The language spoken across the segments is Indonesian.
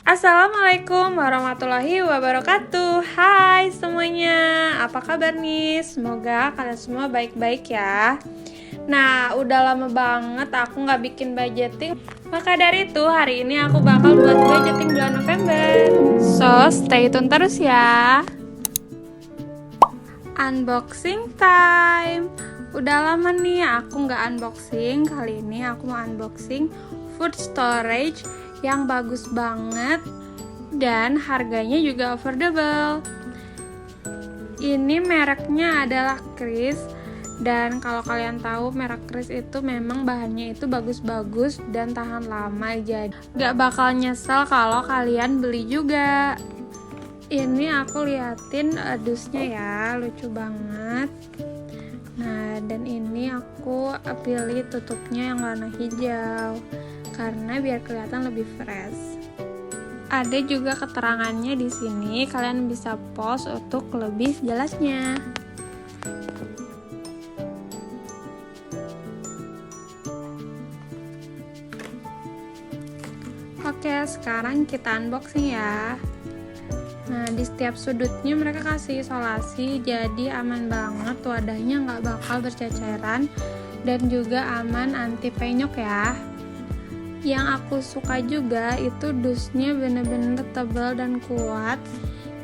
Assalamualaikum warahmatullahi wabarakatuh. Hai semuanya, apa kabar nih? Semoga kalian semua baik-baik ya. Nah, udah lama banget aku gak bikin budgeting. Maka dari itu hari ini aku bakal buat budgeting bulan November. So, stay tune terus ya. Unboxing time. Udah lama nih aku gak unboxing. Kali ini aku mau unboxing food storage yang bagus banget dan harganya juga affordable. Ini mereknya adalah Kris, dan kalau kalian tahu merek Kris itu memang bahannya itu bagus-bagus dan tahan lama, jadi gak bakal nyesel kalau kalian beli juga. Ini aku liatin dusnya ya, lucu banget. Nah, dan ini aku pilih tutupnya yang warna hijau karena biar kelihatan lebih fresh. Ada juga keterangannya di sini, kalian bisa pause untuk lebih jelasnya. Oke, sekarang kita unboxing ya. Nah, di setiap sudutnya mereka kasih isolasi, jadi aman banget, wadahnya nggak bakal berceceran dan juga aman anti penyok ya. Yang aku suka juga itu dusnya bener-bener tebal dan kuat,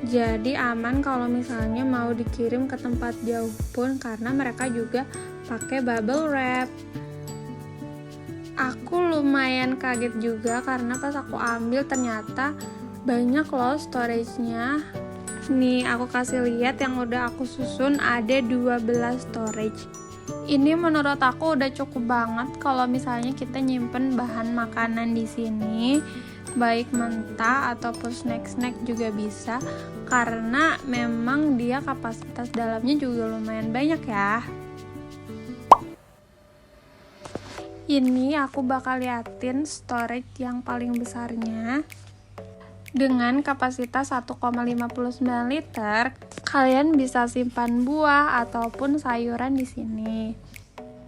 jadi aman kalau misalnya mau dikirim ke tempat jauh pun, karena mereka juga pakai bubble wrap. Aku lumayan kaget juga karena pas aku ambil ternyata banyak loh storage-nya. Nih aku kasih lihat yang udah aku susun, ada 12 storage. Ini menurut aku udah cukup banget kalau misalnya kita nyimpen bahan makanan di sini, baik mentah ataupun snack-snack juga bisa, karena memang dia kapasitas dalamnya juga lumayan banyak ya. Ini aku bakal liatin storage yang paling besarnya. Dengan kapasitas 1,59 liter, kalian bisa simpan buah ataupun sayuran di sini.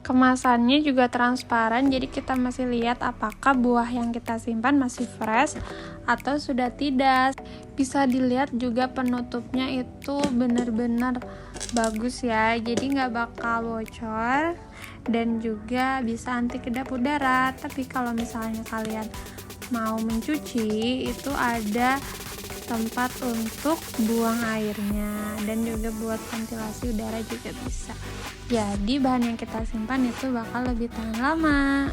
Kemasannya juga transparan, jadi kita masih lihat apakah buah yang kita simpan masih fresh atau sudah tidak. Bisa dilihat juga penutupnya itu benar-benar bagus ya, jadi nggak bakal bocor dan juga bisa anti kedap udara. Tapi kalau misalnya kalian mau mencuci, itu ada tempat untuk buang airnya dan juga buat ventilasi udara juga bisa. Jadi bahan yang kita simpan itu bakal lebih tahan lama.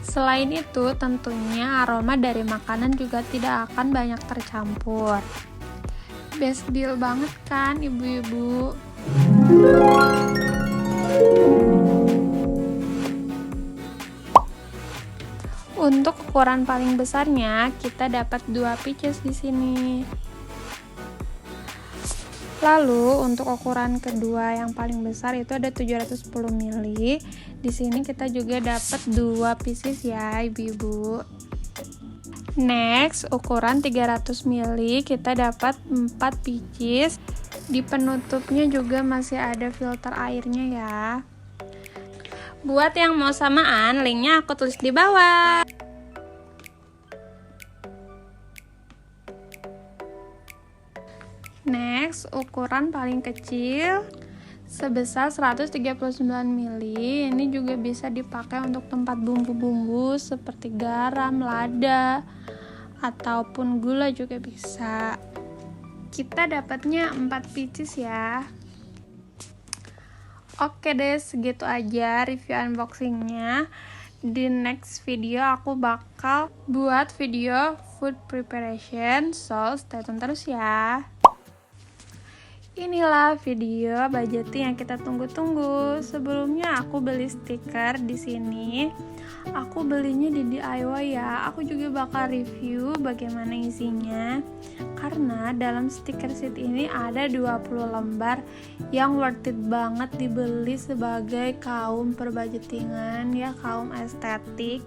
Selain itu tentunya aroma dari makanan juga tidak akan banyak tercampur. Best deal banget kan ibu-ibu? Untuk ukuran paling besarnya kita dapat 2 pieces di sini. Lalu untuk ukuran kedua yang paling besar itu ada 710 ml. Di sini kita juga dapat 2 pieces ya ibu-ibu. Next, ukuran 300 ml kita dapat 4 pieces. Di penutupnya juga masih ada filter airnya ya. Buat yang mau samaan, linknya aku tulis di bawah. Next, ukuran paling kecil sebesar 139 ml. Ini juga bisa dipakai untuk tempat bumbu-bumbu seperti garam, lada, ataupun gula juga bisa. Kita dapatnya 4 pieces ya. Oke deh, segitu aja review unboxingnya. Di next video aku bakal buat video food preparation, so stay tune terus ya. Inilah video budgeting yang kita tunggu-tunggu. Sebelumnya aku beli stiker di sini. Aku belinya di DIY ya. Aku juga bakal review bagaimana isinya. Karena dalam stiker sheet ini ada 20 lembar yang worth it banget dibeli sebagai kaum perbudgetingan ya, kaum estetik.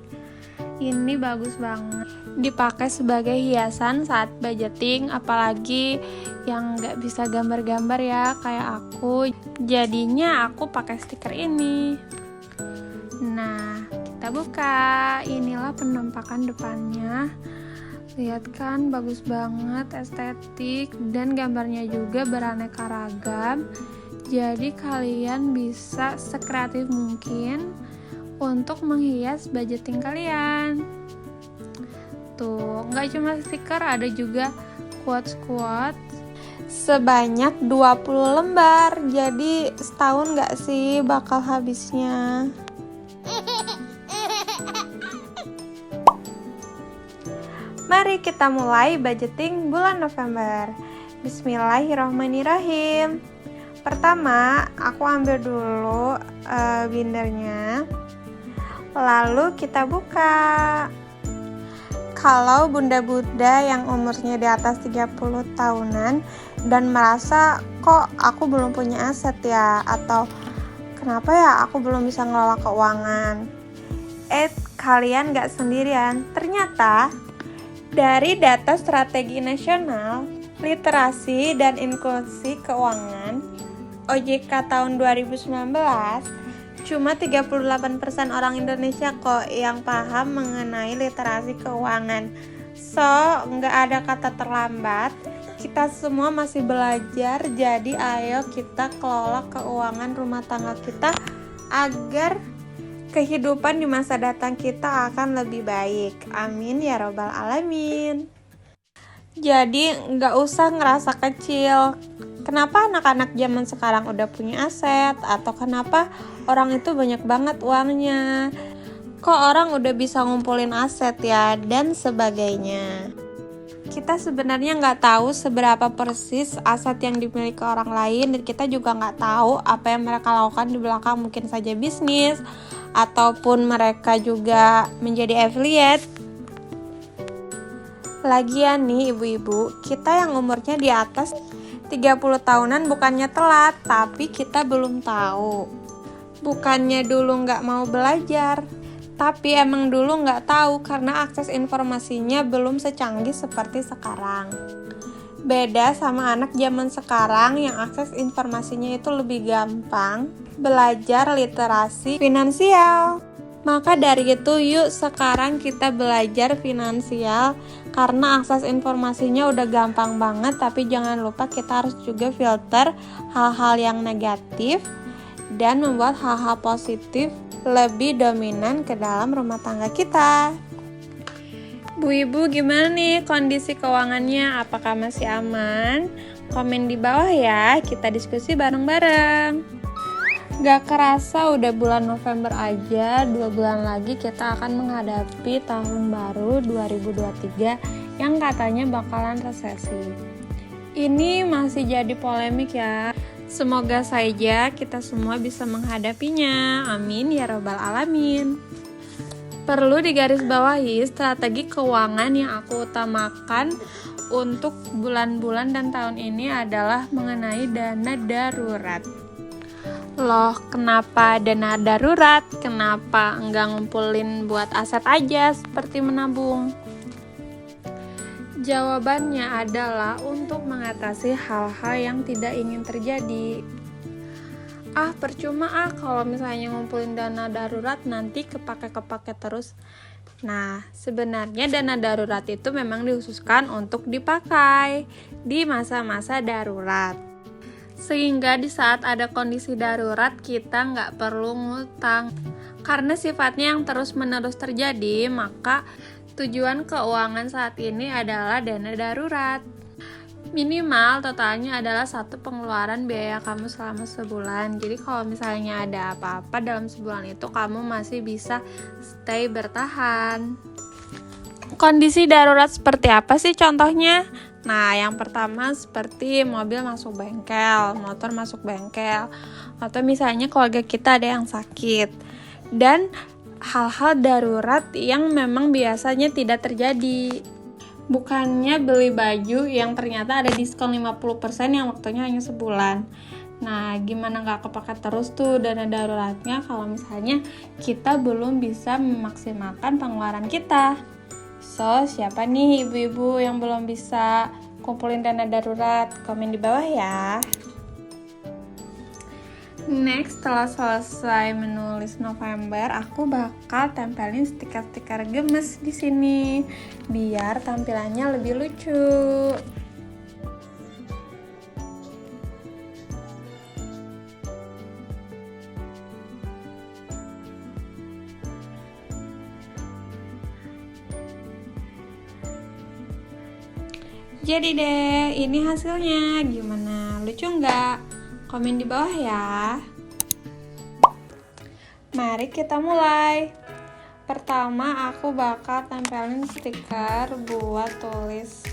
Ini bagus banget dipakai sebagai hiasan saat budgeting, apalagi yang nggak bisa gambar-gambar ya kayak aku. Jadinya aku pakai stiker ini. Nah, kita buka. Inilah penampakan depannya. Lihat kan, bagus banget, estetik, dan gambarnya juga beraneka ragam. Jadi kalian bisa sekreatif mungkin untuk menghias budgeting kalian. Tuh, nggak cuma stiker, ada juga quotes-quotes sebanyak 20 lembar. Jadi setahun nggak sih bakal habisnya? Mari kita mulai budgeting bulan November. Bismillahirrahmanirrahim. Pertama, aku ambil dulu bindernya. Lalu kita buka. Kalau bunda-bunda yang umurnya di atas 30 tahunan dan merasa kok aku belum punya aset ya, atau kenapa ya aku belum bisa ngelola keuangan, kalian gak sendirian. Ternyata dari data Strategi Nasional Literasi dan Inklusi Keuangan OJK tahun 2019, cuma 38% orang Indonesia kok yang paham mengenai literasi keuangan. So, nggak ada kata terlambat. Kita semua masih belajar, jadi ayo kita kelola keuangan rumah tangga kita agar kehidupan di masa datang kita akan lebih baik. Amin ya robbal alamin. Jadi nggak usah ngerasa kecil. Kenapa anak-anak zaman sekarang udah punya aset? Atau kenapa orang itu banyak banget uangnya? Kok orang udah bisa ngumpulin aset ya? Dan sebagainya. Kita sebenarnya nggak tahu seberapa persis aset yang dimiliki orang lain. Dan kita juga nggak tahu apa yang mereka lakukan di belakang. Mungkin saja bisnis, ataupun mereka juga menjadi affiliate. Lagian nih ibu-ibu, kita yang umurnya di atas 30 tahunan bukannya telat, tapi kita belum tahu. Bukannya dulu nggak mau belajar, tapi emang dulu nggak tahu karena akses informasinya belum secanggih seperti sekarang. Beda sama anak zaman sekarang yang akses informasinya itu lebih gampang, belajar literasi finansial. Maka dari itu yuk sekarang kita belajar finansial, karena akses informasinya udah gampang banget. Tapi jangan lupa kita harus juga filter hal-hal yang negatif dan membuat hal-hal positif lebih dominan ke dalam rumah tangga kita. Bu Ibu, gimana nih kondisi keuangannya? Apakah masih aman? Komen di bawah ya, kita diskusi bareng-bareng. Gak kerasa udah bulan November aja, 2 bulan lagi kita akan menghadapi tahun baru 2023 yang katanya bakalan resesi. Ini masih jadi polemik ya. Semoga saja kita semua bisa menghadapinya. Amin ya robbal alamin. Perlu digarisbawahi, strategi keuangan yang aku utamakan untuk bulan-bulan dan tahun ini adalah mengenai dana darurat. Loh, kenapa dana darurat? Kenapa enggak ngumpulin buat aset aja seperti menabung? Jawabannya adalah untuk mengatasi hal-hal yang tidak ingin terjadi. Percuma kalau misalnya ngumpulin dana darurat nanti kepake terus. Nah, sebenarnya dana darurat itu memang dikhususkan untuk dipakai di masa-masa darurat. Sehingga di saat ada kondisi darurat kita nggak perlu ngutang. Karena sifatnya yang terus-menerus terjadi, maka tujuan keuangan saat ini adalah dana darurat. Minimal totalnya adalah 1 pengeluaran biaya kamu selama sebulan. Jadi kalau misalnya ada apa-apa dalam sebulan itu, kamu masih bisa stay bertahan. Kondisi darurat seperti apa sih contohnya? Nah, yang pertama seperti mobil masuk bengkel, motor masuk bengkel, atau misalnya keluarga kita ada yang sakit. Dan hal-hal darurat yang memang biasanya tidak terjadi. Bukannya beli baju yang ternyata ada diskon 50% yang waktunya hanya sebulan. Nah, gimana gak kepake terus tuh dana daruratnya kalau misalnya kita belum bisa memaksimalkan pengeluaran kita. So, siapa nih ibu-ibu yang belum bisa kumpulin dana darurat? Komen di bawah ya. Next, setelah selesai menulis November, aku bakal tempelin stiker-stiker gemes di sini biar tampilannya lebih lucu. Jadi deh, ini hasilnya. Gimana? Lucu nggak? Komen di bawah ya. Mari kita mulai. Pertama, aku bakal tempelin stiker buat tulis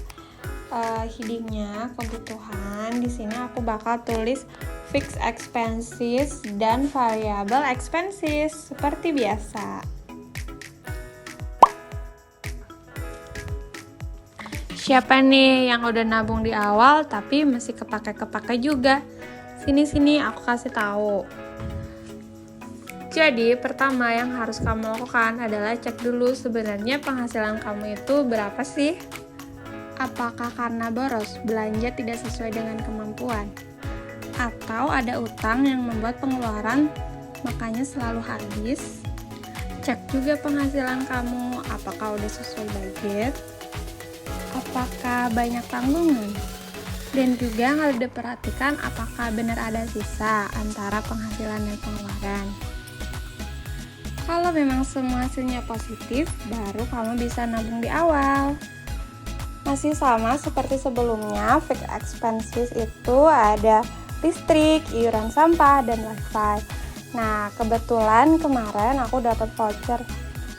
headingnya kebutuhan. Di sini aku bakal tulis fixed expenses dan variable expenses seperti biasa. Siapa nih yang udah nabung di awal tapi masih kepake juga? Sini aku kasih tahu. Jadi pertama yang harus kamu lakukan adalah cek dulu sebenarnya penghasilan kamu itu berapa sih? Apakah karena boros, belanja tidak sesuai dengan kemampuan? Atau ada utang yang membuat pengeluaran makanya selalu habis? Cek juga penghasilan kamu, apakah udah sesuai budget? Apakah banyak tanggungan? Dan juga harus diperhatikan apakah benar ada sisa antara penghasilan dan pengeluaran. Kalau memang semua hasilnya positif, baru kamu bisa nabung di awal. Masih sama seperti sebelumnya, fixed expenses itu ada listrik, iuran sampah, dan wifi. Nah, kebetulan kemarin aku dapat voucher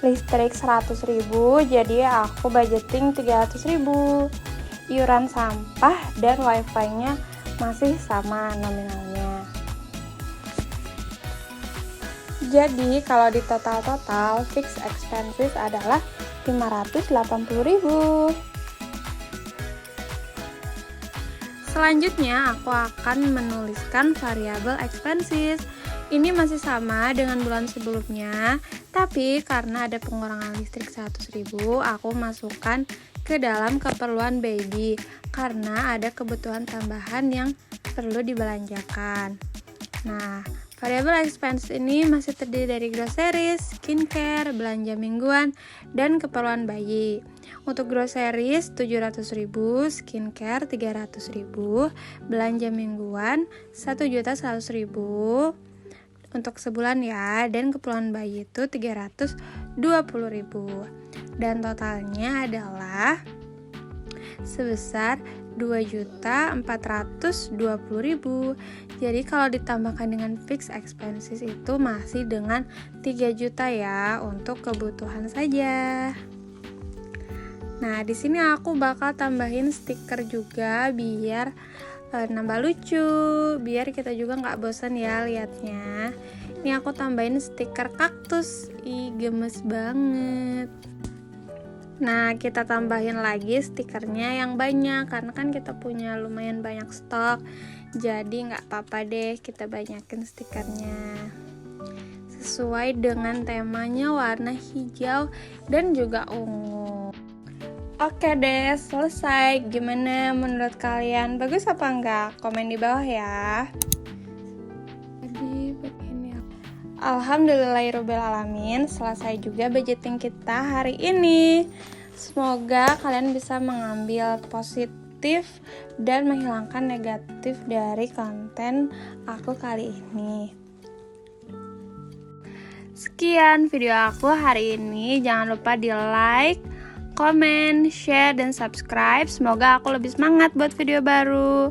listrik 100.000, jadi aku budgeting 300.000. Iuran sampah dan wifi-nya masih sama nominalnya. Jadi kalau di total fixed expenses adalah 580.000. Selanjutnya aku akan menuliskan variable expenses. Ini masih sama dengan bulan sebelumnya, tapi karena ada pengurangan listrik 100.000, aku masukkan ke dalam keperluan baby karena ada kebutuhan tambahan yang perlu dibelanjakan. Nah, variable expense ini masih terdiri dari groceries, skincare, belanja mingguan, dan keperluan bayi. Untuk groceries 700.000, skincare 300.000, belanja mingguan 1.100.000 untuk sebulan ya, dan keperluan bayi itu 320.000. Dan totalnya adalah sebesar 2.420.000. Jadi kalau ditambahkan dengan fixed expenses itu masih dengan 3 juta ya untuk kebutuhan saja. Nah, di sini aku bakal tambahin stiker juga biar nambah lucu, biar kita juga nggak bosan ya liatnya. Ini aku tambahin stiker kaktus, gemes banget. Nah, kita tambahin lagi stikernya yang banyak karena kan kita punya lumayan banyak stok. Jadi nggak apa-apa deh kita banyakin stikernya. Sesuai dengan temanya warna hijau dan juga ungu. Oke deh, selesai. Gimana menurut kalian? Bagus apa enggak? Komen di bawah ya. Jadi begini. Alhamdulillahirobbilalamin, selesai juga budgeting kita hari ini. Semoga kalian bisa mengambil positif dan menghilangkan negatif dari konten aku kali ini. Sekian video aku hari ini. Jangan lupa di like, komen, share, dan subscribe. Semoga aku lebih semangat buat video baru.